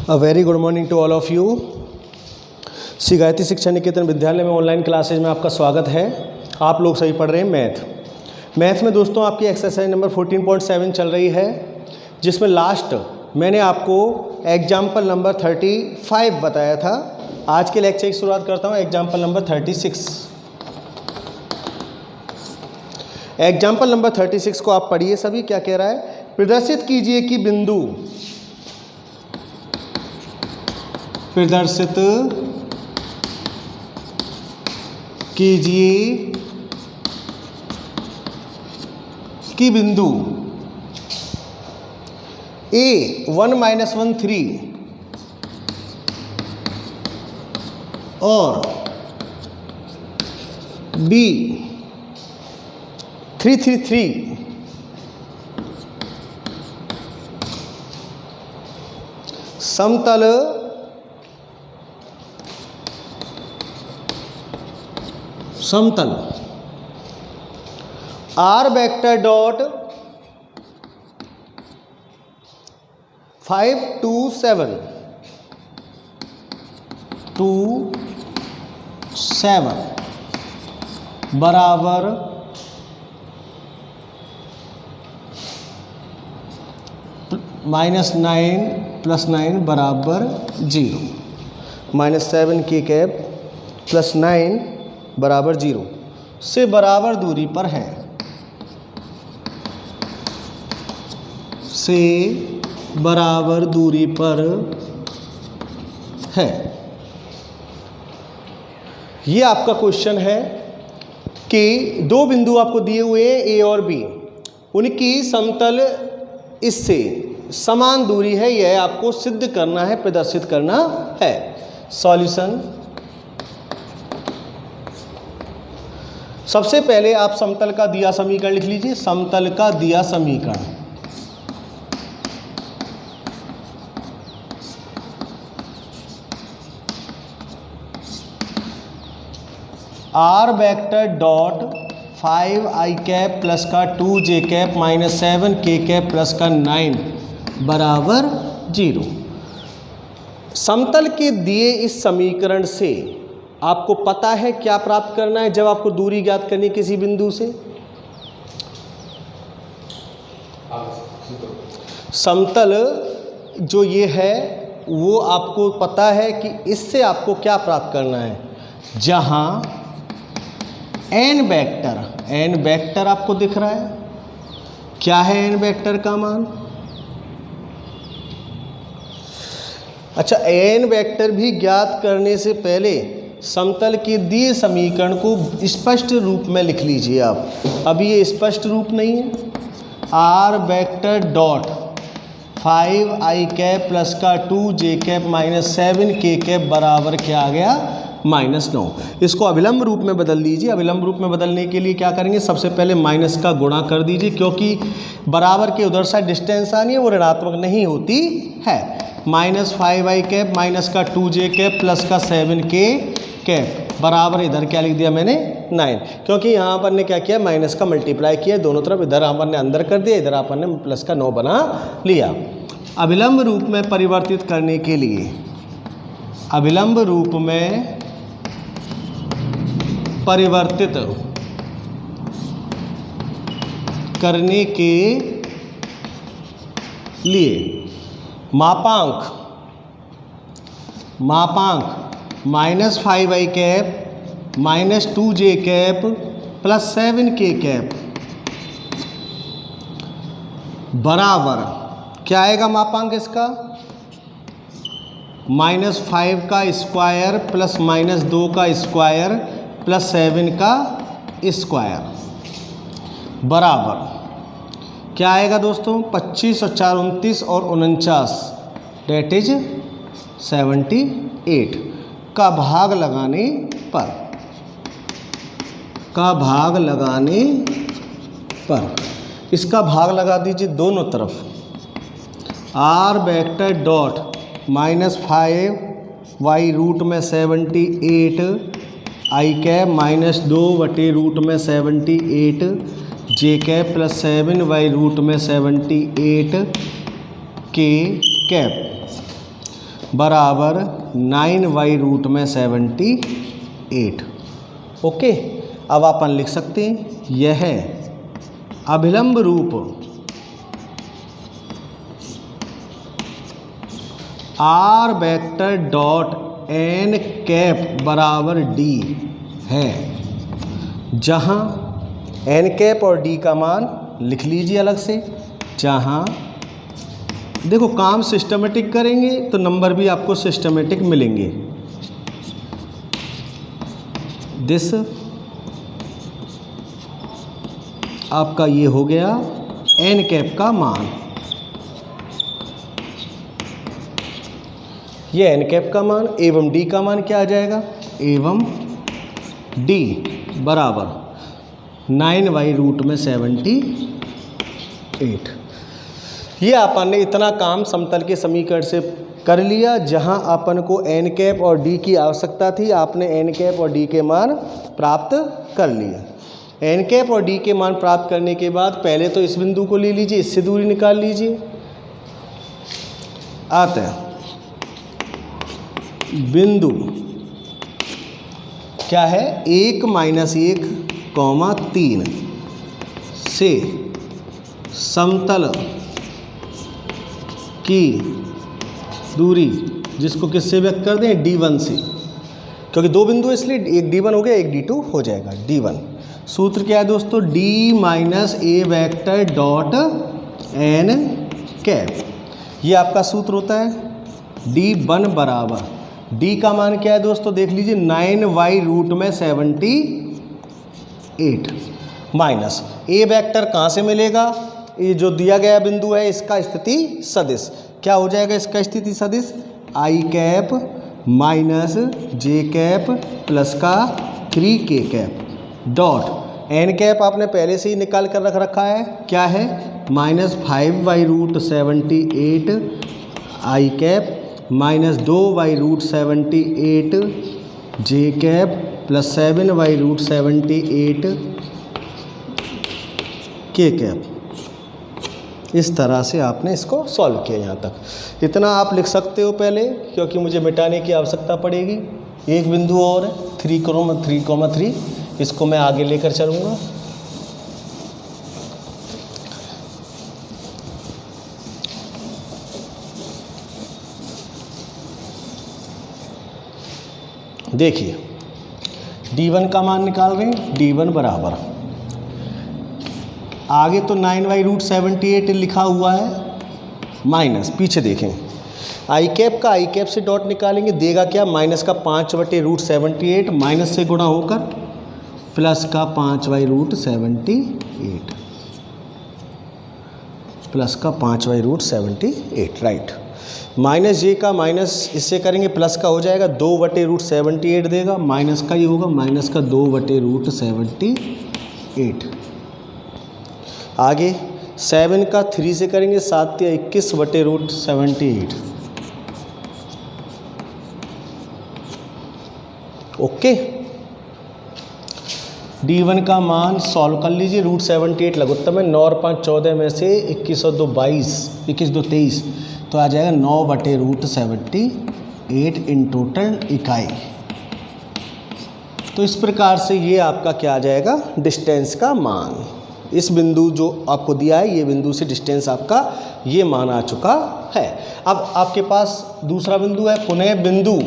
A very good morning to all of you. Shri Gayatri Shiksha Niketan विद्यालय में online classes में आपका स्वागत है। आप लोग सही पढ़ रहे हैं मैथ में दोस्तों आपकी एक्सरसाइज नंबर 14.7 चल रही है, जिसमें लास्ट मैंने आपको एग्जाम्पल नंबर 35 बताया था। आज के लेक्चर की शुरुआत करता हूँ एग्जाम्पल नंबर 36। एग्जाम्पल नंबर 36 को आप पढ़िए सभी। क्या कह रहा है? प्रदर्शित कीजिए कि बिंदु प्रदर्शित कीजिए कि बिंदु A 1 - 1 3 और B 3 3 3 समतल R वेक्टर डॉट 5 2 7 2 7 बराबर -9 + 9 बराबर 0। -7 के कैप +9 बराबर 0 से बराबर दूरी पर है। से बराबर दूरी पर है। ये आपका क्वेश्चन है कि दो बिंदु आपको दिए हुए हैं ए और बी, उनकी समतल इससे समान दूरी है, यह आपको सिद्ध करना है, प्रदर्शित करना है। सॉल्यूशन। सबसे पहले आप समतल का दिया समीकरण लिख लीजिए। समतल का दिया समीकरण R vector dot 5i cap plus का 2j cap -7k cap plus का 9 बराबर 0। समतल के दिए इस समीकरण से आपको पता है क्या प्राप्त करना है जब आपको दूरी ज्ञात करनी किसी बिंदु से। समतल जो ये है वो आपको पता है कि इससे आपको क्या प्राप्त करना है, जहां n वेक्टर आपको दिख रहा है। क्या है n वेक्टर का मान? अच्छा, n वेक्टर भी ज्ञात करने से पहले समतल के दिए समीकरण को स्पष्ट रूप में लिख लीजिए आप। अभी ये स्पष्ट रूप नहीं है। R vector dot 5i cap plus का 2j कैप -7k कैप बराबर क्या आ गया? -9। इसको अभिलंब रूप में बदल लीजिए। अभिलंब रूप में बदलने के लिए क्या करेंगे? सबसे पहले माइनस का गुणा कर दीजिए, क्योंकि बराबर के उधर साइड डिस्टेंस आनी है, वो ऋणात्मक नहीं होती है। -5i कैप माइनस का 2j कैप प्लस का 7k कैप बराबर इधर क्या लिख दिया मैंने? 9, क्योंकि यहाँ पर ने क्या किया? माइनस का मल्टीप्लाई किया दोनों तरफ। इधर अपन ने अंदर कर दिया, इधर अपन ने प्लस का 9 बना लिया। अभिलंब रूप में परिवर्तित करने के लिए, अभिलंब रूप में परिवर्तित करने के लिए मापांक -5i cap -2j cap plus 7k cap बराबर क्या आएगा मापांक इसका? -5 का स्क्वायर प्लस -2 का स्क्वायर प्लस 7 का स्क्वायर बराबर क्या आएगा दोस्तों? 25 और 4 29 और 49 डेट इज 78 का भाग लगाने पर इसका भाग लगा दीजिए दोनों तरफ। R vector dot -5y root में 78 आई कैप -2/√78 जे कैप प्लस 7/√78 के कैप बराबर 9/√78। ओके, अब अपन लिख सकते हैं यह अभिलंब रूप r vector dot n cap बराबर डी है, जहां एन कैप और डी का मान लिख लीजिए अलग से। जहां देखो काम सिस्टमेटिक करेंगे तो नंबर भी आपको सिस्टमेटिक मिलेंगे। दिस आपका ये हो गया एन कैप का मान, ये एन कैप का मान एवं डी का मान क्या आ जाएगा, एवं डी बराबर 9/√78। ये अपन ने इतना काम समतल के समीकरण से कर लिया, जहां अपन को एन कैप और डी की आवश्यकता थी। आपने एन कैप और डी के मान प्राप्त कर लिए। एन कैप और डी के मान प्राप्त करने के बाद पहले तो इस बिंदु को ले लीजिए, इससे दूरी निकाल लीजिए। आते हैं बिंदु क्या है, 1 - 1, 3 से समतल की दूरी, जिसको किससे व्यक्त कर दें, D1 से, क्योंकि दो बिंदु इसलिए एक D1 हो गया, एक D2 हो जाएगा। D1 सूत्र क्या है दोस्तों, D - A vector dot n cap, ये आपका सूत्र होता है। D1 बराबर, D का मान क्या है दोस्तों, देख लीजिए 9/√78 माइनस A वेक्टर कहाँ से मिलेगा, ये जो दिया गया बिंदु है इसका स्थिति सदिश क्या हो जाएगा, इसका स्थिति सदिश I cap minus J cap plus का 3K cap dot N cap आपने पहले से ही निकाल कर रख रखा है, क्या है -5/√78 I cap minus 2/√78 J cap plus 7/√78 K cap. इस तरह से आपने इसको सॉल्व किया। यहाँ तक इतना आप लिख सकते हो पहले, क्योंकि मुझे मिटाने की आवश्यकता पड़ेगी। एक बिंदु और है 3,3,3, इसको मैं आगे लेकर चलूँगा। देखिए D1 का मान निकाल रहे हैं, D1 बराबर, आगे तो 9/√78 लिखा हुआ है, माइनस पीछे देखें I कैप का I कैप से डॉट निकालेंगे, देगा क्या, माइनस का 5/√78 माइनस से गुणा होकर प्लस का 5/√78 प्लस का 5/√78, राइट। माइनस J का माइनस इससे करेंगे प्लस का हो जाएगा, 2/√78 देगा, माइनस का ये होगा माइनस का 2/√78। आगे 7 का 3 से करेंगे, 7 या 21/√78। ओके, D1 का मान सॉल्व कर लीजिए। √78 लघुत्तम है, 9 और 5 14 में से 21 और 2 22, 21 2 23, तो आ जाएगा 9/√78 इन टोटल इकाई। तो इस प्रकार से ये आपका क्या आ जाएगा, डिस्टेंस का मान। इस बिंदु जो आपको दिया है, ये बिंदु से डिस्टेंस आपका ये मान आ चुका है। अब आपके पास दूसरा बिंदु है, पुनः बिंदु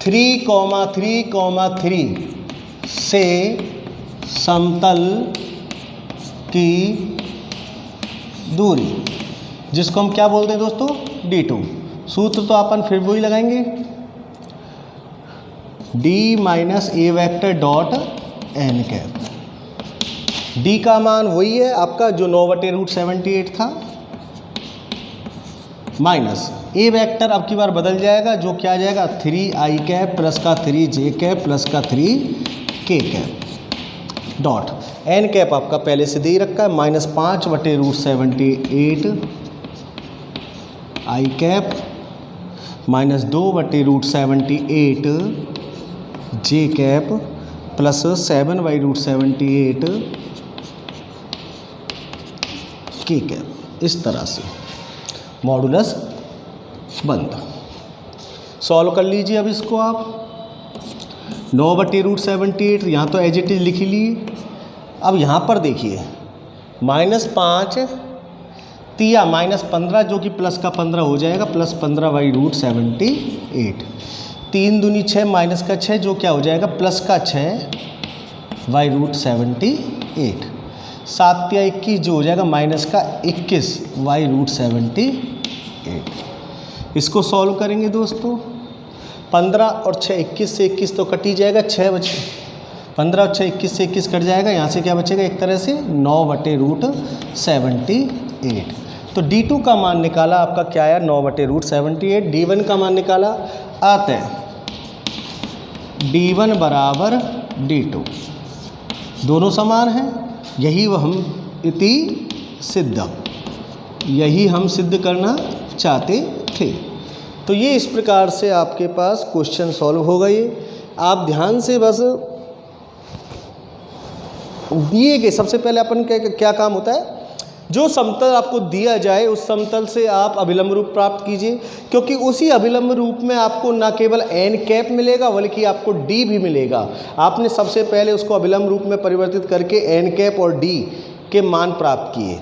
3,3,3 से समतल की दूरी, जिसको हम क्या बोलते हैं दोस्तों, D2। सूत्र तो अपन फिर वही लगाएंगे, D - A vector dot n cap. D का मान वही है आपका जो 9/√78 था, माइनस A वेक्टर अब की बार बदल जाएगा, जो क्या आ जाएगा 3I कैप प्लस का 3J कैप प्लस का 3K cap dot n cap आपका पहले से दे ही रखा है, -5/√78 I cap minus 2/√78 J cap plus 7/√78 K cap. इस तरह से मॉडुलस बंद। सॉल्व कर लीजिए अब इसको आप। 9/√78 यहाँ तो एज इट इज लिख लिए। अब यहाँ पर देखिए -5 तिया -15 जो कि प्लस का 15 हो जाएगा, +15/√78। 3 दूनी 6 माइनस का 6 जो क्या हो जाएगा +6/√78। 7 तिया 21 जो हो जाएगा -21/√78। इसको सॉल्व करेंगे दोस्तों। 15 और 6 21 से 21 तो कट ही जाएगा, 6 बचे। 15 और 6 21 से 21 कट जाएगा, यहाँ से क्या बचेगा एक तरह से 9/√78। तो D2 का मान निकाला आपका क्या आया 9/√78। D1 का मान निकाला आते हैं D1 बराबर D2, दोनों समान हैं। यही वह हम इति सिद्ध, यही हम सिद्ध करना चाहते थे। तो ये इस प्रकार से आपके पास क्वेश्चन सॉल्व हो गए। आप ध्यान से बस दिए गए, सबसे पहले अपन क्या काम होता है, जो समतल आपको दिया जाए उस समतल से आप अभिलंब रूप प्राप्त कीजिए, क्योंकि उसी अभिलंब रूप में आपको न केवल n कैप मिलेगा बल्कि आपको d भी मिलेगा। आपने सबसे पहले उसको अभिलंब रूप में परिवर्तित करके n कैप और d के मान प्राप्त किए।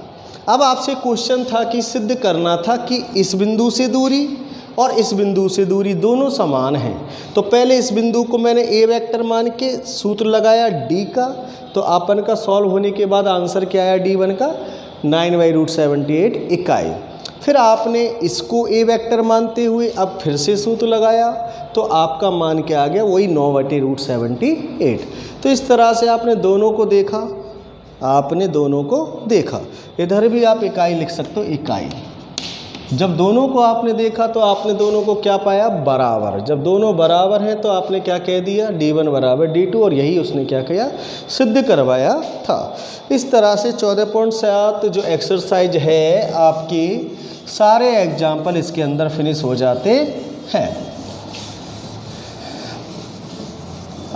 अब आपसे क्वेश्चन था कि सिद्ध करना था कि इस बिंदु से दूरी और इस बिंदु से दूरी दोनों समान हैं। तो पहले इस बिंदु को मैंने a वेक्टर मान के सूत्र लगाया d का, तो अपन का सॉल्व होने के बाद आंसर क्या आया D1 का 9/√78 इकाई। फिर आपने इसको a वेक्टर मानते हुए अब फिर से सूत्र लगाया, तो आपका मान क्या आ गया, वही 9/√78। तो इस तरह से आपने दोनों को देखा, इधर भी आप इकाई लिख सकते हो, इकाई। जब दोनों को आपने देखा तो आपने दोनों को क्या पाया, बराबर। जब दोनों बराबर हैं तो आपने क्या कह दिया, D1 बराबर D2, और यही उसने क्या किया, सिद्ध करवाया था। इस तरह से 14.7 जो एक्सरसाइज है आपकी, सारे एग्जाम्पल इसके अंदर फिनिश हो जाते हैं।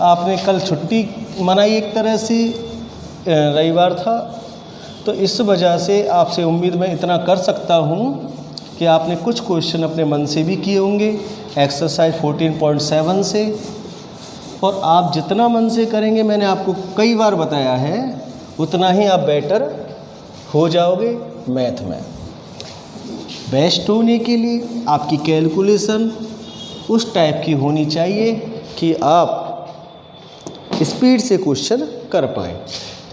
आपने कल छुट्टी मनाई, एक तरह से रविवार था, तो इस वजह से आपसे उम्मीद मैं इतना कर सकता हूँ कि आपने कुछ क्वेश्चन अपने मन से भी किए होंगे एक्सरसाइज 14.7 से, और आप जितना मन से करेंगे, मैंने आपको कई बार बताया है, उतना ही आप बेटर हो जाओगे मैथ में। बेस्ट होने के लिए आपकी कैलकुलेशन उस टाइप की होनी चाहिए कि आप स्पीड से क्वेश्चन कर पाएँ।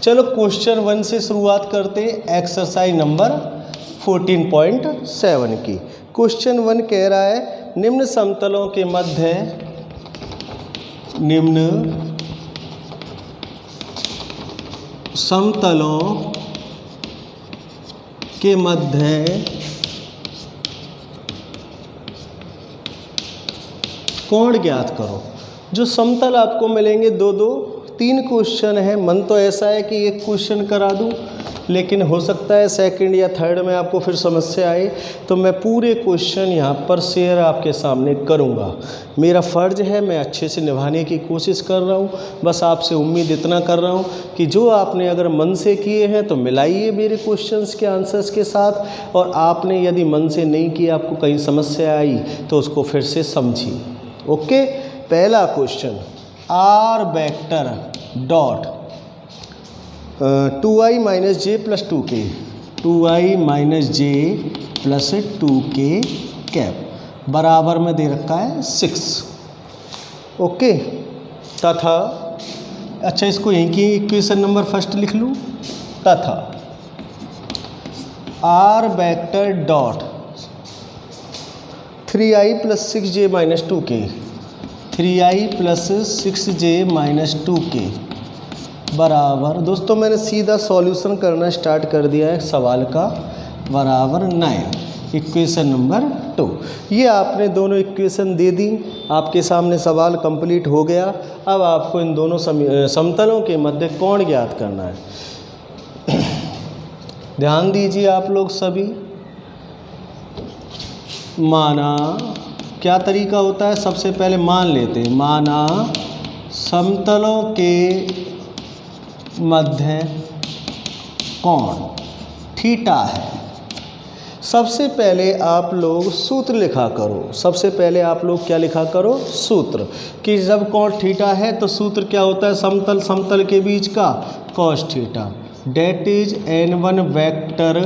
चलो क्वेश्चन 1 से शुरुआत करते हैं, एक्सरसाइज नंबर 14.7 की। क्वेश्चन 1 कह रहा है, निम्न समतलों के मध्य कोण ज्ञात करो। जो समतल आपको मिलेंगे 2-2-3 क्वेश्चन है। मन तो ऐसा है कि एक क्वेश्चन करा दूं, लेकिन हो सकता है सेकंड या थर्ड में आपको फिर समस्या आए, तो मैं पूरे क्वेश्चन यहाँ पर शेयर आपके सामने करूँगा। मेरा फ़र्ज़ है, मैं अच्छे से निभाने की कोशिश कर रहा हूँ। बस आपसे उम्मीद इतना कर रहा हूँ कि जो आपने अगर मन से किए हैं तो मिलाइए मेरे क्वेश्चंस के आंसर्स के साथ, और आपने यदि मन से नहीं किया, आपको कहीं समस्या आई, तो उसको फिर से समझिए। ओके, पहला question, r vector dot 2i - j + 2k, 2i - j + 2k cap बराबर में दे रखा है 6। ओके, तथा, अच्छा इसको यहीं की इक्वेशन नंबर फर्स्ट लिख लूँ, तथा r vector dot 3i + 6j - 2k, 3i + 6j - 2k बराबर, दोस्तों मैंने सीधा सॉल्यूशन करना स्टार्ट कर दिया है सवाल का, बराबर 9। इक्वेशन नंबर 2, ये आपने दोनों इक्वेशन दे दी, आपके सामने सवाल कंप्लीट हो गया। अब आपको इन दोनों समतलों के मध्य कोण ज्ञात करना है। ध्यान दीजिए आप लोग सभी। माना, क्या तरीका होता है, सबसे पहले मान लेते हैं, माना समतलों के मध्य कोण थीटा है। सबसे पहले आप लोग सूत्र लिखा करो। सबसे पहले आप लोग क्या लिखा करो? सूत्र। कि जब cos थीटा है तो सूत्र क्या होता है? समतल समतल के बीच का cos थीटा, that is n1 vector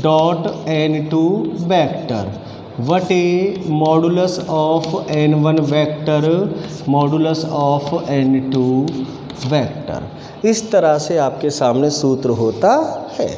dot n2 vector what a modulus of n1 vector modulus of n2 vector. इस तरह से आपके सामने सूत्र होता है।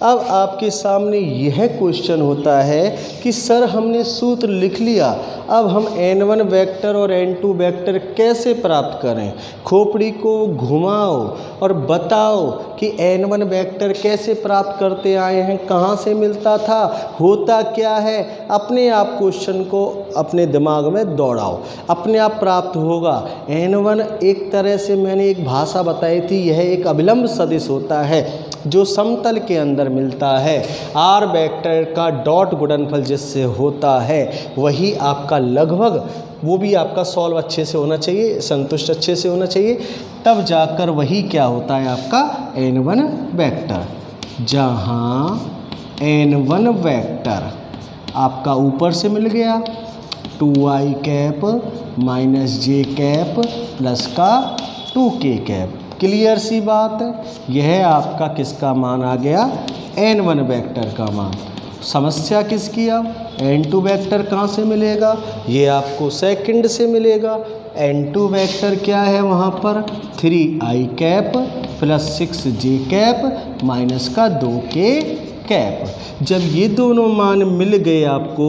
अब आपके सामने यह क्वेश्चन होता है कि सर हमने सूत्र लिख लिया, अब हम n1 वेक्टर और n2 वेक्टर कैसे प्राप्त करें? खोपड़ी को घुमाओ और बताओ कि n1 वेक्टर कैसे प्राप्त करते आए हैं, कहाँ से मिलता था, होता क्या है। अपने आप क्वेश्चन को अपने दिमाग में दौड़ाओ, अपने आप प्राप्त होगा। n1 एक तरह से मैंने एक भाषा बताई थी, यह एक अभिलंब सदिश होता है जो समतल के अंदर मिलता है। r वेक्टर का डॉट गुणनफल जिससे होता है वही आपका लगभग, वो भी आपका सॉल्व अच्छे से होना चाहिए, संतुष्ट अच्छे से होना चाहिए, तब जाकर वही क्या होता है आपका n1 वेक्टर। जहाँ n1 वेक्टर आपका ऊपर से मिल गया 2i कैप माइनस जे कैप प्लस का 2k कैप। क्लियर सी बात है। यह आपका किसका मान आ गया? n1 वेक्टर का मान। समस्या किसकी? अब n2 वेक्टर कहाँ से मिलेगा? ये आपको सेकंड से मिलेगा। n2 वेक्टर क्या है वहाँ पर? 3i cap plus 6j cap minus का 2k कैप। जब ये दोनों मान मिल गए आपको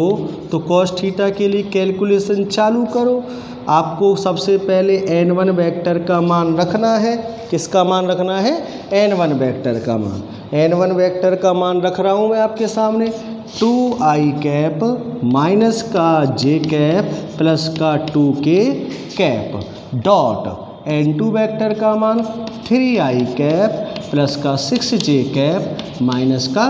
तो cos थीटा के लिए कैलकुलेशन चालू करो। आपको सबसे पहले n1 वेक्टर का मान रखना है। किसका मान रखना है? n1 वेक्टर का मान। n1 वेक्टर का मान रख रहा हूँ मैं आपके सामने 2i कैप माइनस का j कैप प्लस का 2k cap dot n2 vector का मान 3i कैप प्लस का 6j कैप माइनस का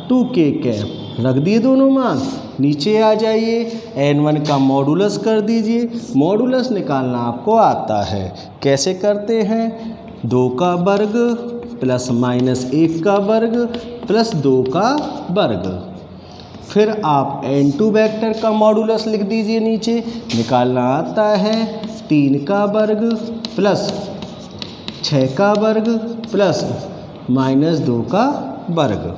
2k कैप। रख दिए दोनों मान। नीचे आ जाइए, n1 का मॉडुलस कर दीजिए। मॉडुलस निकालना आपको आता है। कैसे करते हैं? 2 का वर्ग प्लस माइनस 1 का वर्ग प्लस 2 का वर्ग। फिर आप n2 वेक्टर का मॉडुलस लिख दीजिए नीचे। निकालना आता है 3 का वर्ग प्लस 6 का वर्ग प्लस माइनस 2 का वर्ग।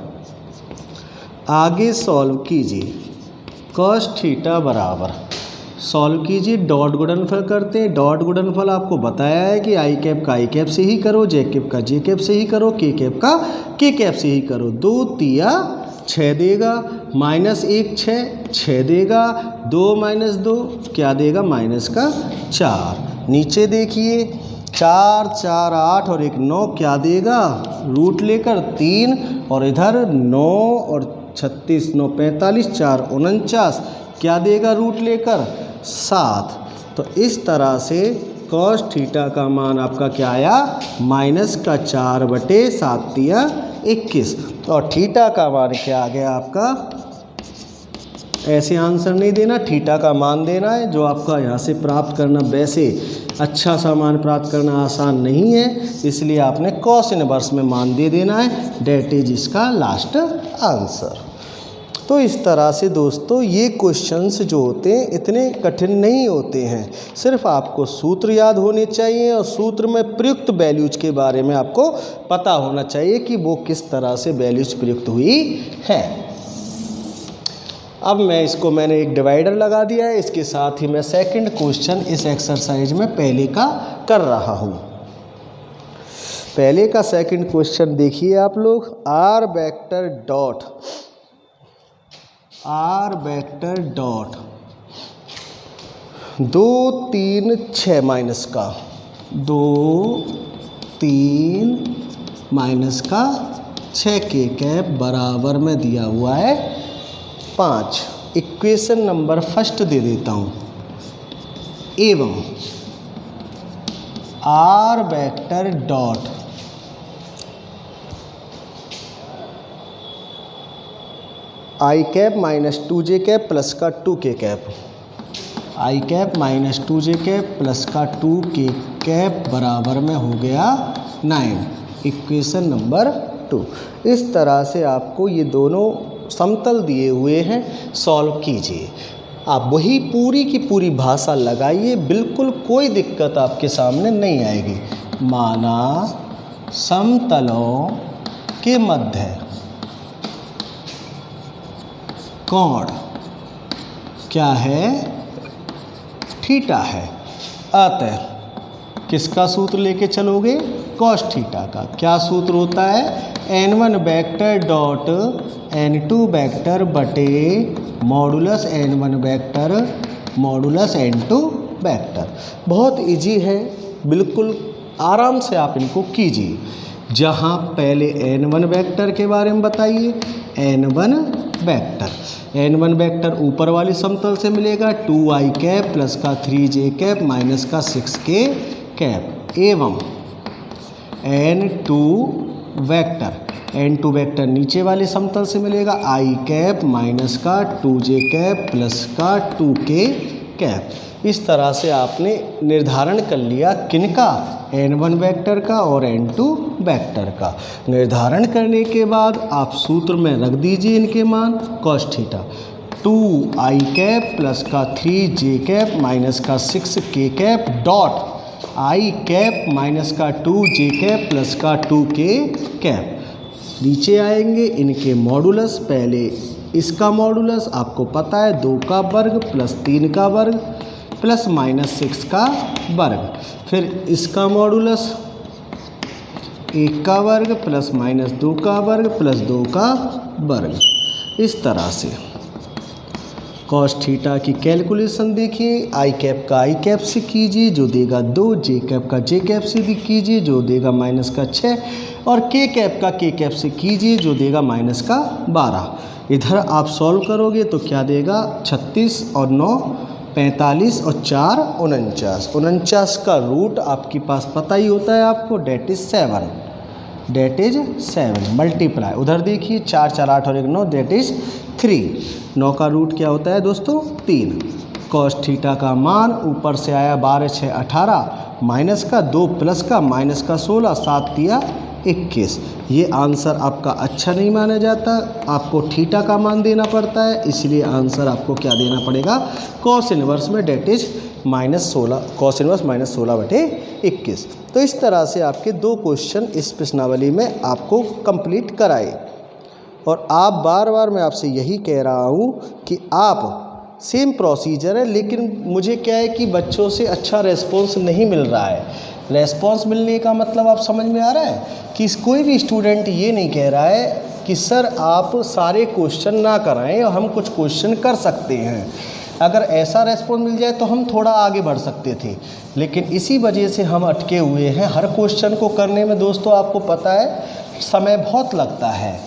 आगे सॉल्व कीजिए। cos थीटा बराबर सॉल्व कीजिए, डॉट गुणनफल करते हैं। डॉट गुणनफल आपको बताया है कि आई कैप का आई कैप से ही करो, जे कैप का जे कैप से ही करो, के कैप का के कैप से ही करो। 2 तिया 6 देगा, माइनस 1 6 देगा, 2 माइनस 2 क्या देगा? माइनस का 4। नीचे देखिए 4 4 8 और 1 9 क्या देगा? रूट लेकर 3 और इधर 9 और 36 9 45 4 49 क्या देगा? रूट लेकर 7। तो इस तरह से cos थीटा का मान आपका क्या आया? माइनस का 4/7 तिया 21। और थीटा का मान क्या आ गया आपका? ऐसे आंसर नहीं देना, थीटा का मान देना है जो आपका यहाँ से प्राप्त करना वैसे अच्छा सा मान प्राप्त करना आसान नहीं है, इसलिए आपने cos इनवर्स में मान दे देना है। डेट इज इसका लास्ट आंसर। तो इस तरह से दोस्तों ये क्वेश्चंस जो होते हैं इतने कठिन नहीं होते हैं, सिर्फ आपको सूत्र याद होने चाहिए और सूत्र में प्रयुक्त वैल्यूज के बारे में आपको पता होना चाहिए कि वो किस तरह से वैल्यूज प्रयुक्त हुई है। अब मैंने एक डिवाइडर लगा दिया है, इसके साथ ही मैं सेकंड क्वेश्चन इस एक्सरसाइज में पहले का कर रहा हूँ। पहले का सेकंड क्वेश्चन देखिए आप लोग। r वेक्टर डॉट 2 3 6 माइनस का 2 3 माइनस का 6 के कैप बराबर में दिया हुआ है 5। इक्वेशन नंबर फर्स्ट दे देता हूँ। एवं r vector dot I cap minus 2j cap plus का 2k cap, I cap minus 2j cap plus का 2k कैप बराबर में हो गया 9। Equation number 2। इस तरह से आपको ये दोनों समतल दिए हुए हैं, सॉल्व कीजिए। आप वही पूरी की पूरी भाषा लगाइए, बिल्कुल कोई दिक्कत आपके सामने नहीं आएगी। माना समतलों के मध्य कोण क्या है? थीटा है। अतः किसका सूत्र लेके चलोगे? कॉस थीटा का। क्या सूत्र होता है? n1 vector dot n2 vector बटे modulus n1 vector modulus n2 vector. बहुत इजी है, बिल्कुल आराम से आप इनको कीजिए। जहाँ पहले n1 वेक्टर के बारे में बताइए। n1 वेक्टर ऊपर वाली समतल से मिलेगा 2i कैप प्लस का 3j कैप माइनस का 6k कैप एवं n2 वेक्टर नीचे वाली समतल से मिलेगा i कैप माइनस का 2j कैप प्लस का 2k कैप। इस तरह से आपने निर्धारण कर लिया किनका? n1 वेक्टर का और n2 वेक्टर का। निर्धारण करने के बाद आप सूत्र में रख दीजिए इनके मान। Cos theta 2i cap plus का 3j कैप माइनस का 6k cap dot i cap minus का 2j कैप प्लस का 2k कैप। नीचे आएंगे इनके मॉडुलस। पहले इसका मॉडुलस आपको पता है 2 का वर्ग प्लस 3 का वर्ग प्लस माइनस 6 का वर्ग। फिर इसका मॉडुलस 1 का वर्ग प्लस माइनस 2 का वर्ग प्लस 2 का वर्ग। इस तरह से कॉस थीटा की कैलकुलेशन देखिए। आई कैप का आई कैप से कीजिए जो देगा 2, जे कैप का जे कैप से भी कीजिए जो देगा माइनस का 6 और के कैप का के कैप से कीजिए जो देगा माइनस का 12। इधर आप सॉल्व करोगे तो क्या देगा? 36 और 9 45 और 4 49। 49 का रूट आपके पास पता ही होता है आपको, डेट इज 7 मल्टीप्लाई। उधर देखिए 4 4 8 और 1 9 डेट इज 3। 9 का रूट क्या होता है दोस्तों? 3। कॉस थीटा का मान ऊपर से आया 12 6 18 माइनस का 2 प्लस का माइनस का 16 7 दिया 21। ये आंसर आपका अच्छा नहीं माना जाता, आपको थीटा का मान देना पड़ता है, इसलिए आंसर आपको क्या देना पड़ेगा? कॉस इनवर्स में डेट इज -16, कॉस इनवर्स -16/21। तो इस तरह से आपके 2 क्वेश्चन इस प्रश्नावली में आपको कंप्लीट कराए। और आप बार बार मैं आपसे यही कह रहा हूँ कि आप सेम प्रोसीजर है, लेकिन मुझे क्या है कि बच्चों से अच्छा रेस्पॉन्स नहीं मिल रहा है। रेस्पॉन्स मिलने का मतलब आप समझ में आ रहा है कि कोई भी स्टूडेंट ये नहीं कह रहा है कि सर आप सारे क्वेश्चन ना कराएं और हम कुछ क्वेश्चन कर सकते हैं। अगर ऐसा रेस्पॉन्स मिल जाए तो हम थोड़ा आगे बढ़ सकते थे, लेकिन इसी वजह से हम अटके हुए हैं। हर क्वेश्चन को करने में दोस्तों आपको पता है समय बहुत लगता है।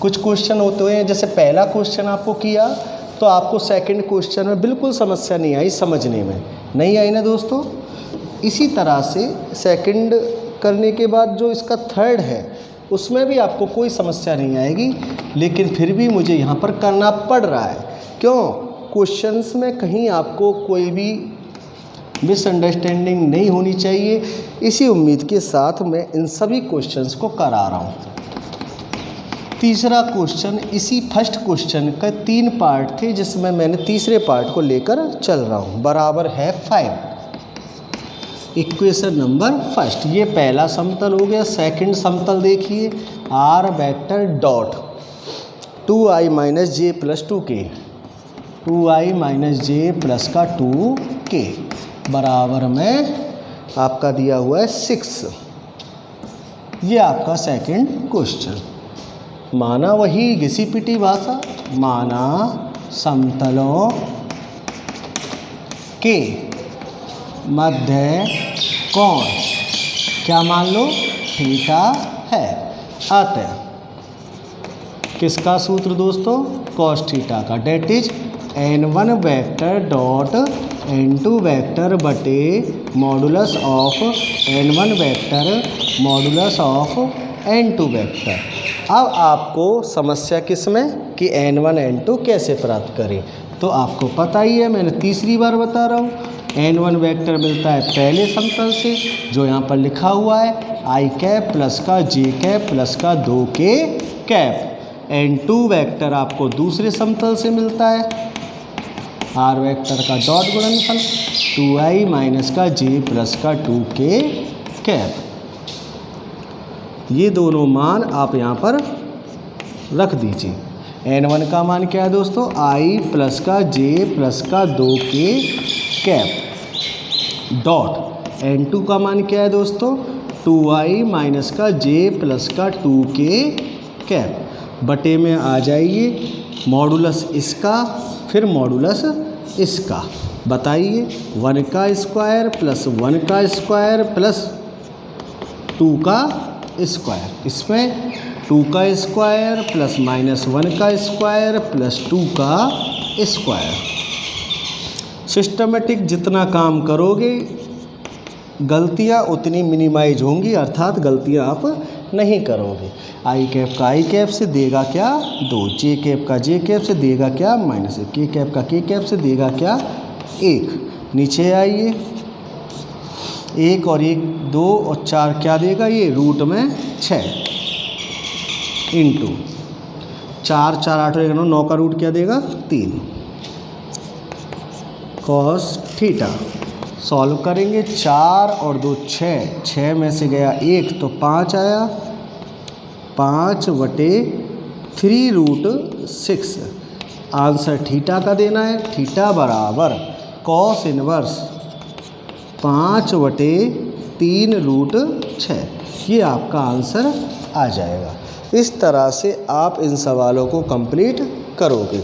कुछ क्वेश्चन होते हैं, जैसे पहला क्वेश्चन आपको किया तो आपको सेकंड क्वेश्चन में बिल्कुल समस्या नहीं आई, समझने में नहीं आई ना दोस्तों। इसी तरह से सेकंड करने के बाद जो इसका थर्ड है उसमें भी आपको कोई समस्या नहीं आएगी, लेकिन फिर भी मुझे यहाँ पर करना पड़ रहा है। क्यों? क्वेश्चंस में कहीं आपको कोई भी मिसअंडरस्टैंडिंग नहीं होनी चाहिए। इसी उम्मीद के साथ मैं इन सभी क्वेश्चंस को करा रहा हूँ। तीसरा क्वेश्चन, इसी फर्स्ट क्वेश्चन का 3 पार्ट थे जिसमें मैंने तीसरे पार्ट को लेकर चल रहा हूँ। बराबर है 5। इक्वेशन नंबर फर्स्ट, ये पहला समतल हो गया। सेकंड समतल देखिए, r vector dot 2i minus j plus 2k, 2i minus j plus का 2k बराबर में आपका दिया हुआ है 6। ये आपका सेकंड क्वेश्चन। माना वही घिसी-पिटी भाषा, माना समतलों के मध्य कोण क्या मान लो? थीटा है। अतः किसका सूत्र दोस्तों? कॉस थीटा का, that is n1 vector dot n2 vector बटे modulus of n1 vector modulus of n2 vector. अब आपको समस्या किस में कि n1 n2 कैसे प्राप्त करें, तो आपको पता ही है, मैंने तीसरी बार बता रहा हूँ। n1 वेक्टर मिलता है पहले समतल से जो यहाँ पर लिखा हुआ है i कैप प्लस का j कैप प्लस का 2k कैप। n2 वेक्टर आपको दूसरे समतल से मिलता है, r वेक्टर का डॉट गुणनफल 2i माइनस का j प्लस का 2k कैप। ये दोनों मान आप यहाँ पर रख दीजिए। n1 का मान क्या है दोस्तों, i प्लस का j प्लस का 2k कैप डॉट n2 का मान क्या है दोस्तों, 2i माइनस का j प्लस का 2k कैप। बटे में आ जाइए मॉडुलस इसका फिर मॉडुलस इसका। बताइए 1 का स्क्वायर प्लस 1 का स्क्वायर प्लस 2 का स्क्वायर, इसमें 2 का स्क्वायर प्लस माइनस 1 का स्क्वायर प्लस 2 का स्क्वायर। सिस्टमेटिक जितना काम करोगे गलतियाँ उतनी मिनिमाइज होंगी, अर्थात गलतियाँ आप नहीं करोगे। आई कैप का आई कैप से देगा क्या 2, जे कैप का जे कैप से देगा क्या -1, के कैप का के कैप से देगा क्या 1। नीचे आइए 1 और 1 2 और 4 क्या देगा ये रूट में 6 इंटू 4 4 8 1 9 का रूट क्या देगा 3 कॉस थीटा। सॉल्व करेंगे 4 और 2 6, 6 में से गया 1 तो 5 आया, 5/3√6। आंसर थीटा का देना है, थीटा बराबर कॉस इनवर्स 5/3√6। ये आपका आंसर आ जाएगा। इस तरह से आप इन सवालों को कंप्लीट करोगे।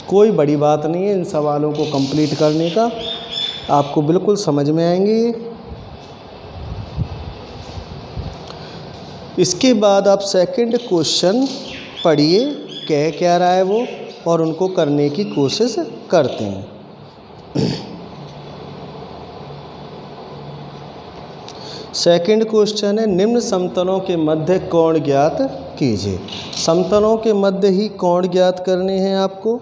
कोई बड़ी बात नहीं है इन सवालों को कंप्लीट करने का, आपको बिल्कुल समझ में आएंगे। इसके बाद आप सेकंड क्वेश्चन पढ़िए, कह क्या रहा है वो, और उनको करने की कोशिश करते हैं। सेकंड क्वेश्चन है निम्न समतलों के मध्य कोण ज्ञात कीजिए। समतलों के मध्य ही कोण ज्ञात करने हैं आपको।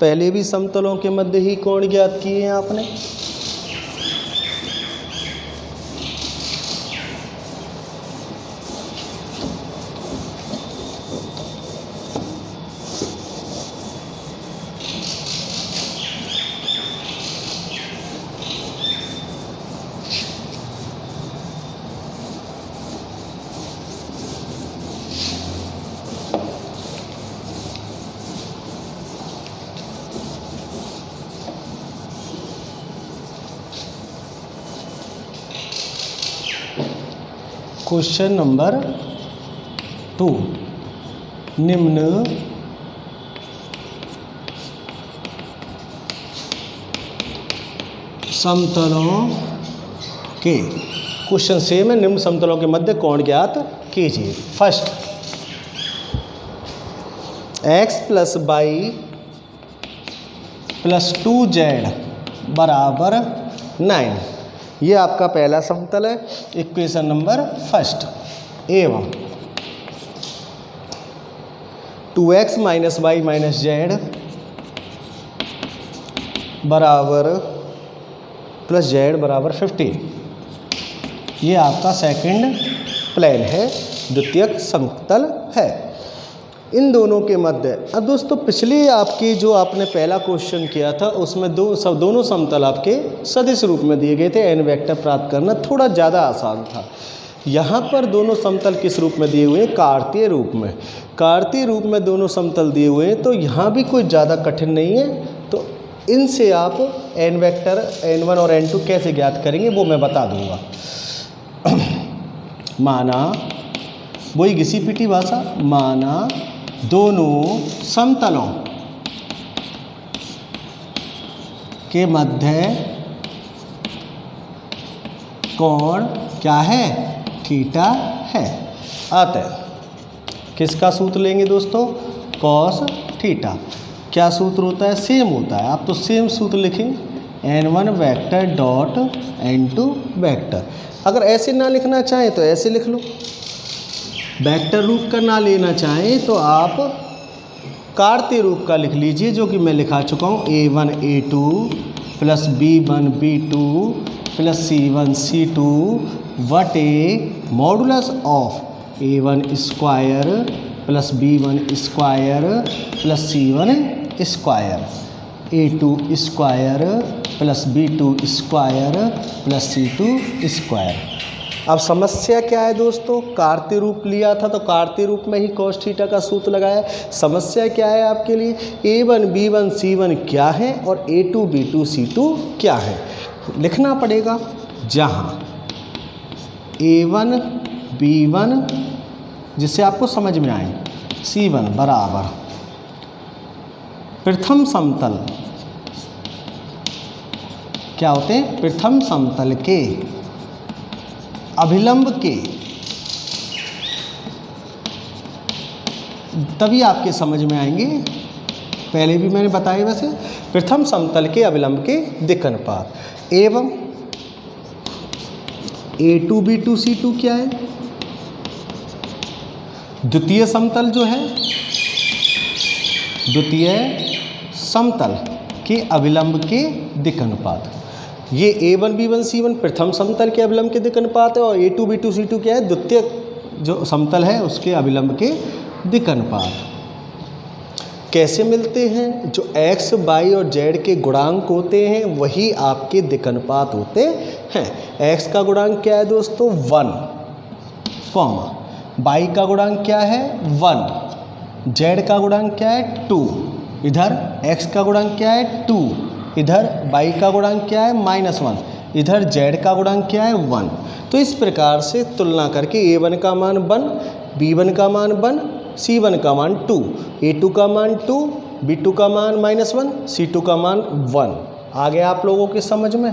पहले भी समतलों के मध्य ही कोण ज्ञात किए हैं आपने। क्वेश्चन नंबर 2, निम्न समतलों के, क्वेश्चन सेम है, निम्न समतलों के मध्य कोण ज्ञात कीजिए। First x plus y plus 2z बराबर 9, ये आपका पहला समतल है। Equation number first. एवं 2x minus y minus z बराबर प्लस जेड बराबर 15, ये आपका सेकंड प्लेन है, द्वितीयक समतल है। इन दोनों के मध्य, अब दोस्तों पिछले आपके जो आपने पहला क्वेश्चन किया था उसमें दोनों समतल आपके सदिश रूप में दिए गए थे। एन वेक्टर प्राप्त करना थोड़ा ज़्यादा आसान था। यहाँ पर दोनों समतल किस रूप में दिए हुए हैं, कार्तीय रूप में। कार्तीय रूप में दोनों समतल दिए हुए हैं, तो यहाँ भी कोई ज़्यादा कठिन नहीं है। तो इनसे आप एन वेक्टर n1 और n2 कैसे ज्ञात करेंगे वो मैं बता दूँगा। माना वही घिसी पिटी भाषा, माना दोनों समतलों के मध्य कोण क्या है, थीटा है। अतः किसका सूत्र लेंगे दोस्तों, कॉस थीटा। क्या सूत्र होता है, सेम होता है। आप तो सेम सूत्र लिखें, n1 vector dot n2 vector. अगर ऐसे ना लिखना चाहें तो ऐसे लिख लो, वेक्टर रूप का ना लेना चाहें तो आप कार्तीय रूप का लिख लीजिए, जो कि मैं लिखा चुका हूँ। a1 a2 plus b1 b2 plus c1 c2 वटे modulus of a1 square plus B1 square plus C1 square, A2 square plus B2 square plus C2 square. अब समस्या क्या है दोस्तों, कार्तीय रूप लिया था तो कार्तीय रूप में ही cos थीटा का सूत्र लगाया। समस्या क्या है आपके लिए, A1 B1 C1 क्या है और A2 B2 C2 क्या है, लिखना पड़ेगा। जहाँ A1 B1 जिससे आपको समझ में आए, C1 बराबर प्रथम समतल, क्या होते हैं, प्रथम समतल के अभिलंब के, तभी आपके समझ में आएंगे। पहले भी मैंने बताया वैसे, प्रथम समतल के अभिलंब के दिक् अनुपात एवं A2 B2 C2 क्या है, द्वितीय समतल जो है, द्वितीय समतल के अभिलंब के दिक् अनुपात। ये A1 B1 C1 प्रथम समतल के अभिलंब के दिक् अनुपात है और A2 B2 C2 क्या है, द्वितीय जो समतल है उसके अभिलंब के दिक् अनुपात। कैसे मिलते हैं, जो x, y और z के गुणांक होते हैं वही आपके दिक् अनुपात होते हैं। x का गुणांक क्या है दोस्तों 1, y का गुणांक क्या है 1, z का गुणांक क्या है 2, इधर x का गुणांक क्या है 2, इधर y का गुणांक क्या है -1, इधर z का गुणांक क्या है 1। तो इस प्रकार से तुलना करके A1 का मान 1, B1 का मान 1, C1 का मान 2, A2 का मान 2, B2 का मान -1, C2 का मान 1। आ गया आप लोगों के समझ में।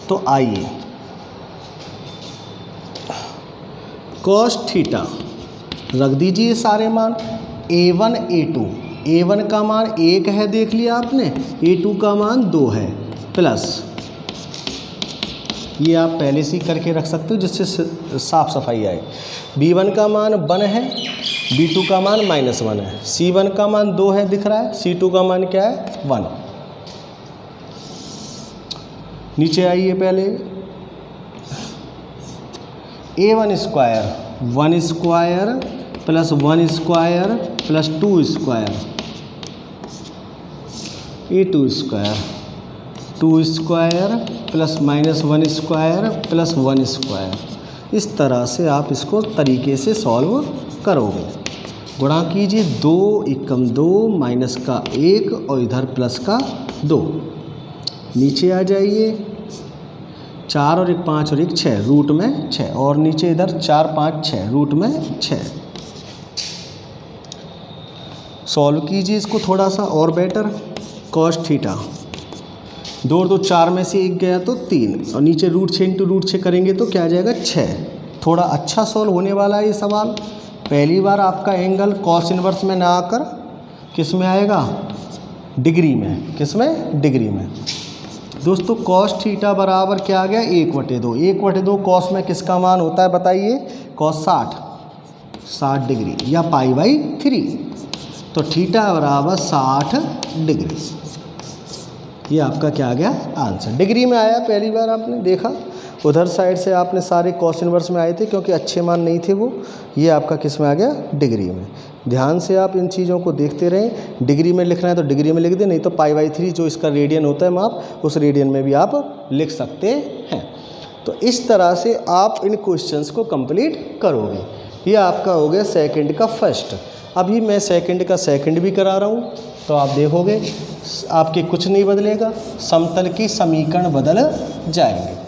तो आइए cos थीटा रख दीजिए सारे मान, A1 A2, A1 का मान 1 है देख लिया आपने, A2 का मान 2 है, प्लस ये आप पहले से ही करके रख सकते हो जिससे साफ सफाई आए। B1 का मान 1 है, B2 का मान -1 है, C1 का मान 2 है दिख रहा है, C2 का मान क्या है 1। नीचे आइए पहले, A1 square 1 square plus 1 square plus 2 square, A2 square 2 square plus -1 square plus 1 square. इस तरह से आप इसको तरीके से सॉल्व करोगे। गुणा कीजिए, 2 एकम 2 माइनस का 1 और इधर प्लस का 2। नीचे आ जाइए, 4 और 1 5 और 1 6, रूट में 6, और नीचे इधर 4 5 6, रूट में 6। सॉल्व कीजिए इसको थोड़ा सा और बेटर। cos थीटा 2 और 2 4 में से 1 गया तो 3, और नीचे √6 इंटू √6 करेंगे तो क्या आ जाएगा 6। थोड़ा अच्छा सॉल्व होने वाला है ये सवाल। पहली बार आपका एंगल cos इनवर्स में ना आकर किस में आएगा, डिग्री में। किस में, डिग्री में। दोस्तों cos थीटा बराबर क्या आ गया 1/2। 1/2 cos में किसका मान होता है बताइए, cos 60 डिग्री या π/3। तो थीटा बराबर 60 डिग्री। ये आपका क्या आ गया आंसर, डिग्री में आया। पहली बार आपने देखा, उधर साइड से आपने सारे cos इनवर्स में आए थे क्योंकि अच्छे मान नहीं थे वो। ये आपका किस में आ गया, डिग्री में। ध्यान से आप इन चीज़ों को देखते रहें। डिग्री में लिखना है तो डिग्री में लिख दें, नहीं तो π/3 जो इसका रेडियन होता है माप, उस रेडियन में भी आप लिख सकते हैं। तो इस तरह से आप इन क्वेश्चंस को कंप्लीट करोगे। ये आपका हो गया सेकंड का फर्स्ट। अभी मैं सेकंड का सेकंड भी करा रहा हूँ, तो आप देखोगे आपके कुछ नहीं बदलेगा, समतल की समीकरण बदल जाएंगे।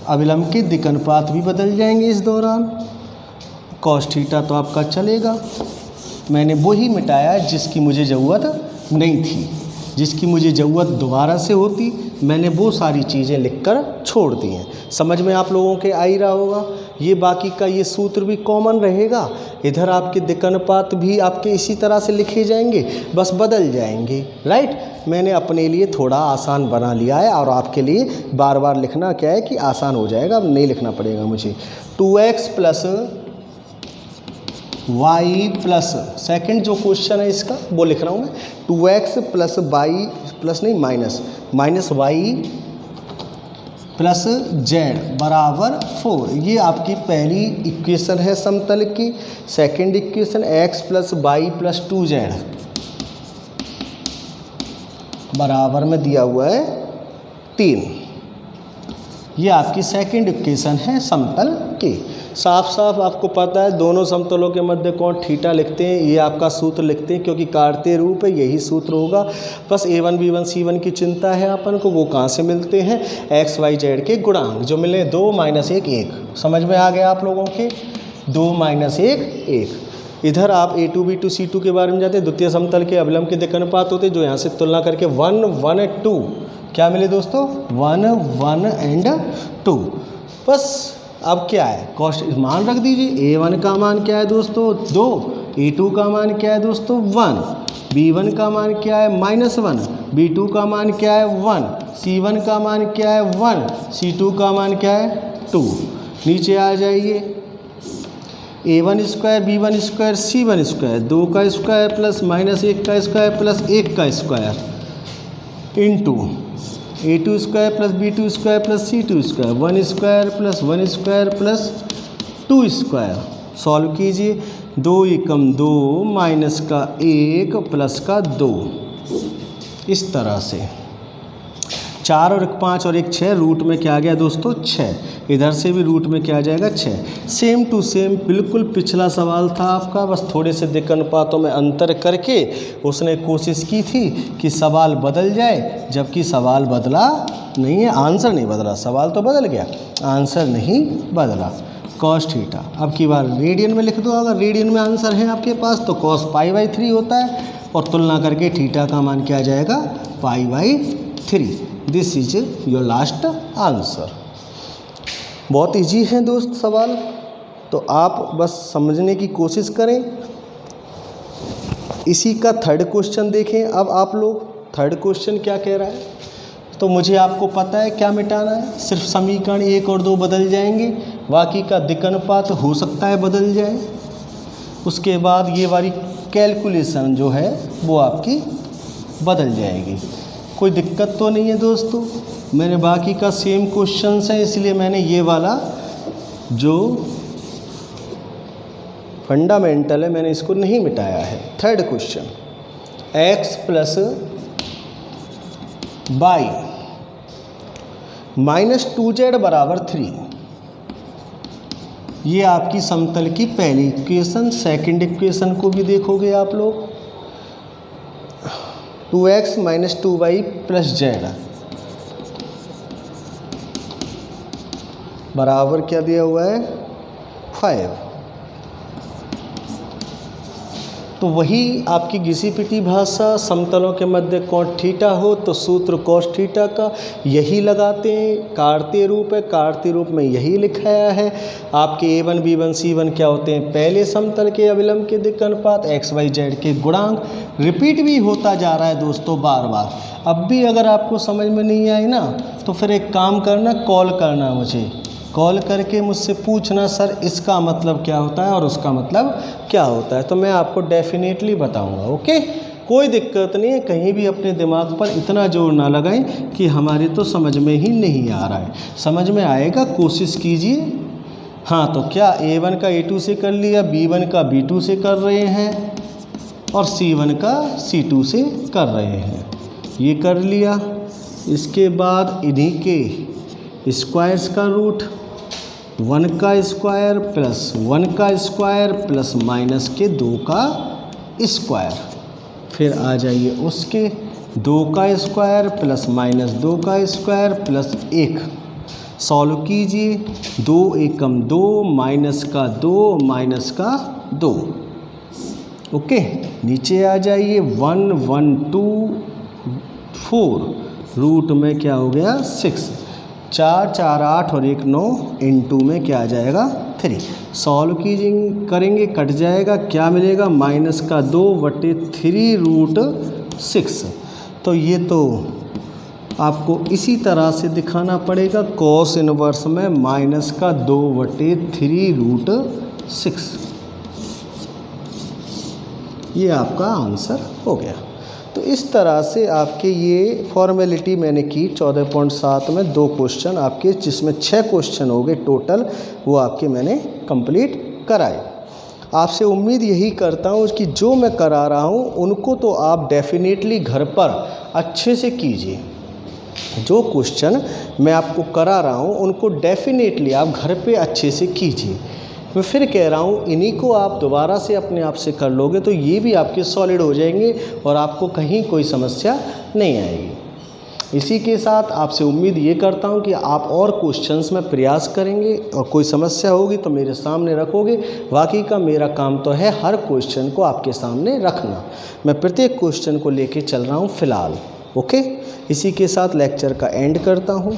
अभिलंब के दिक् अनुपात भी बदल जाएंगे इस दौरान। cos थीटा तो आपका चलेगा। मैंने वो ही मिटाया जिसकी मुझे ज़रूरत नहीं थी। जिसकी मुझे ज़रूरत दोबारा से होती, मैंने वो सारी चीज़ें लिखकर छोड़ दी हैं। समझ में आप लोगों के आ ही रहा होगा। ये बाकी का ये सूत्र भी कॉमन रहेगा। इधर आपके दिक् अनुपात भी आपके इसी तरह से लिखे जाएंगे, बस बदल जाएंगे। राइट, मैंने अपने लिए थोड़ा आसान बना लिया है और आपके लिए बार बार लिखना क्या है कि आसान हो जाएगा, अब नहीं लिखना पड़ेगा मुझे। 2x plus y plus, second जो क्वेश्चन है इसका वो लिख रहा हूँ मैं, 2x प्लस y प्लस नहीं माइनस y प्लस जेड बराबर 4। ये आपकी पहली इक्वेशन है समतल की। Second equation x plus y plus 2z बराबर में दिया हुआ है 3। ये आपकी सेकंड इक्वेशन है समतल की। साफ साफ आपको पता है दोनों समतलों के मध्य कोण थीटा लिखते हैं, ये आपका सूत्र लिखते हैं क्योंकि काटते रूप है, यही सूत्र होगा। बस a1 b1 c1 की चिंता है अपन को, वो कहाँ से मिलते हैं, x y z के गुणांक जो मिले 2 - 1 1। समझ में आ गया आप लोगों के, 2 - 1 1। इधर आप a2 b2 c2 के बारे में जाते हैं, द्वितीय समतल के अवलंब के दिक्कनुपात होते हैं, जो यहाँ से तुलना करके 1 1 2 क्या मिले दोस्तों, 1 1 एंड 2। बस अब क्या है, कॉस्ट मान रख दीजिए। a1 का मान क्या है दोस्तों 2, a2 का मान क्या है दोस्तों 1, b1 का मान क्या है -1, b2 का मान क्या है 1, c1 का मान क्या है 1, c2 का मान क्या है 2। नीचे आ जाइए, a1 square b1 square c1 square, 2 का स्क्वायर प्लस -1 का स्क्वायर प्लस 1 का square into a2 square plus b2 square plus c2 square, 1 square plus 1 square plus 2 square. Solve कीजिए, 2 एकम 2 माइनस का 1 प्लस का 2, इस तरह से 4 और 1 5 और 1 6, रूट में क्या आ गया दोस्तों 6। इधर से भी रूट में क्या आ जाएगा 6। सेम टू सेम बिल्कुल पिछला सवाल था आपका, बस थोड़े से दिक्कनुपातों में अंतर करके उसने कोशिश की थी कि सवाल बदल जाए, जबकि सवाल बदला नहीं है, आंसर नहीं बदला। सवाल तो बदल गया, आंसर नहीं बदला। कॉस थीटा अब की बार रेडियन में लिख दो, अगर रेडियन में आंसर है आपके पास तो cos π/3 होता है, और तुलना करके थीटा का मान क्या आ जाएगा π/3। This is your last answer. बहुत इजी है दोस्त सवाल, तो आप बस समझने की कोशिश करें। इसी का थर्ड क्वेश्चन देखें। अब आप लोग थर्ड क्वेश्चन क्या कह रहा है, तो मुझे आपको पता है क्या मिटाना है, सिर्फ समीकरण 1 और 2 बदल जाएंगे, बाकी का दिक्कनुपात हो सकता है बदल जाए। उसके बाद ये वाली कैलकुलेशन जो है वो आपकी बदल जाएगी। कोई दिक्कत तो नहीं है दोस्तों, मैंने बाकी का सेम क्वेश्चंस है, इसलिए मैंने ये वाला जो फंडामेंटल है मैंने इसको नहीं मिटाया है। Third question, x plus y -2z बराबर 3। ये आपकी समतल की पहली इक्वेशन। सेकंड इक्वेशन को भी देखोगे आप लोग, 2x - 2y प्लस z बराबर क्या दिया हुआ है 5। तो वही आपकी घिसी पिटी भाषा, समतलों के मध्य कोण थीटा हो तो सूत्र cos थीटा का यही लगाते हैं। काटते रूप है, काटते रूप में यही लिखाया है। आपके a1 b1 c1 क्या होते हैं, पहले समतल के अविलंब के दिक्कनुपात, x y z के गुणांक। रिपीट भी होता जा रहा है दोस्तों बार बार। अब भी अगर आपको समझ में नहीं आई ना, तो फिर एक काम करना, कॉल करना मुझे, कॉल करके मुझसे पूछना सर इसका मतलब क्या होता है और उसका मतलब क्या होता है, तो मैं आपको डेफिनेटली बताऊंगा। ओके, कोई दिक्कत नहीं है। कहीं भी अपने दिमाग पर इतना जोर ना लगाएं कि हमारे तो समझ में ही नहीं आ रहा है। समझ में आएगा, कोशिश कीजिए। हाँ, तो क्या a1 का a2 से कर लिया, b1 का b2 से कर रहे हैं और c1 का c2 से कर रहे हैं, ये कर लिया। इसके बाद इन्हीं के स्क्वायर्स का रूट, 1 का स्क्वायर प्लस 1 का स्क्वायर प्लस माइनस के 2 का स्क्वायर, फिर आ जाइए उसके 2 का स्क्वायर प्लस माइनस 2 का स्क्वायर प्लस 1। सॉल्व कीजिए, 2 एकम 2 माइनस का 2 माइनस का 2। ओके, नीचे आ जाइए, 1 1 2 4, रूट में क्या हो गया 6, 4 4 8 और 1 9, इनटू में क्या आ जाएगा 3। सॉल्व कीजिए, करेंगे, कट जाएगा, क्या मिलेगा माइनस का 2/3 रूट 6। तो ये तो आपको इसी तरह से दिखाना पड़ेगा, कॉस इनवर्स में माइनस का 2/3 रूट 6। ये आपका आंसर हो गया। तो इस तरह से आपके ये फॉर्मेलिटी मैंने की 14.7 में 2 क्वेश्चन आपके, जिसमें 6 क्वेश्चन हो गए टोटल, वो आपके मैंने कंप्लीट कराए। आपसे उम्मीद यही करता हूँ कि जो मैं करा रहा हूँ उनको तो आप डेफिनेटली घर पर अच्छे से कीजिए। जो क्वेश्चन मैं आपको करा रहा हूँ उनको डेफिनेटली आप घर पे अच्छे से कीजिए। मैं फिर कह रहा हूँ इन्हीं को आप दोबारा से अपने आप से कर लोगे तो ये भी आपके सॉलिड हो जाएंगे और आपको कहीं कोई समस्या नहीं आएगी। इसी के साथ आपसे उम्मीद ये करता हूँ कि आप और क्वेश्चंस में प्रयास करेंगे और कोई समस्या होगी तो मेरे सामने रखोगे। वाकई का मेरा काम तो है हर क्वेश्चन को आपके सामने रखना। मैं प्रत्येक क्वेश्चन को लेके चल रहा हूँ फ़िलहाल। ओके, इसी के साथ लेक्चर का एंड करता हूँ।